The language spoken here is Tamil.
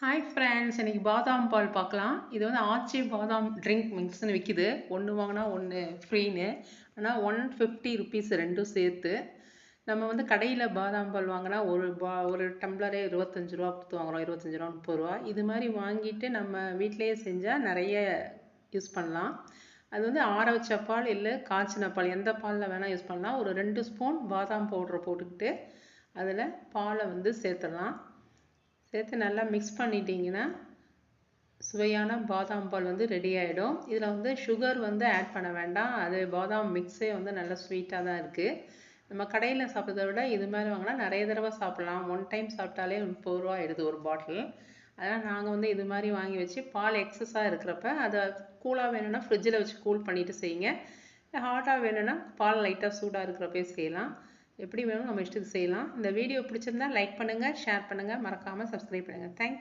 ஹாய் ஃப்ரெண்ட்ஸ், இன்னைக்கு பாதாம் பால் பார்க்கலாம். இது வந்து ஆச்சி பாதாம் ட்ரிங்க் மிக்ஸ்னு விற்கிது. ஒன்று வாங்கினா ஒன்று ஃப்ரீன்னு. ஆனால் 150 ருபீஸ் ரெண்டும் சேர்த்து. நம்ம வந்து கடையில் பாதாம் பால் வாங்கினா ஒரு டம்ளரே 25 ரூபா கொடுத்து வாங்குகிறோம். 25 ரூபா 30 ரூபா. இது மாதிரி வாங்கிட்டு நம்ம வீட்டிலேயே செஞ்சால் நிறைய யூஸ் பண்ணலாம். அது வந்து ஆற வச்ச பால் இல்லை காய்ச்சின பால், எந்த பாலில் வேணால் யூஸ் பண்ணலாம். ஒரு 2 ஸ்பூன் பாதாம் பவுடரை போட்டுக்கிட்டு அதில் பாலை வந்து சேர்த்துடலாம். சேர்த்து நல்லா மிக்ஸ் பண்ணிட்டீங்கன்னா சுவையான பாதாம் பால் வந்து ரெடி ஆகிடும். இதில் வந்து சுகர் வந்து ஆட் பண்ண வேண்டாம். அது பாதாம் மிக்ஸே வந்து நல்லா ஸ்வீட்டாக தான் இருக்குது. நம்ம கடையில் சாப்பிட்றத விட இது மாதிரி வாங்கினா நிறைய தடவை சாப்பிட்லாம். 1 டைம் சாப்பிட்டாலே 30 ரூபா ஆயிடுது ஒரு பாட்டில். அதனால் நாங்கள் வந்து இது மாதிரி வாங்கி வச்சு பால் எக்ஸஸாக இருக்கிறப்ப அதை கூலாக வேணும்னா ஃப்ரிட்ஜில் வச்சு கூல் பண்ணிவிட்டு செய்யுங்க. ஹாட்டாக வேணும்னா பால் லைட்டாக சூடாக இருக்கிறப்பே செய்யலாம். எப்படி வேணும் நம்ம இஷ்டத்துக்கு செய்யலாம். இந்த வீடியோ பிடிச்சிருந்தா லைக் பண்ணுங்கள், ஷேர் பண்ணுங்கள், மறக்காமல் சப்ஸ்கிரைப் பண்ணுங்கள். தேங்க்யூ.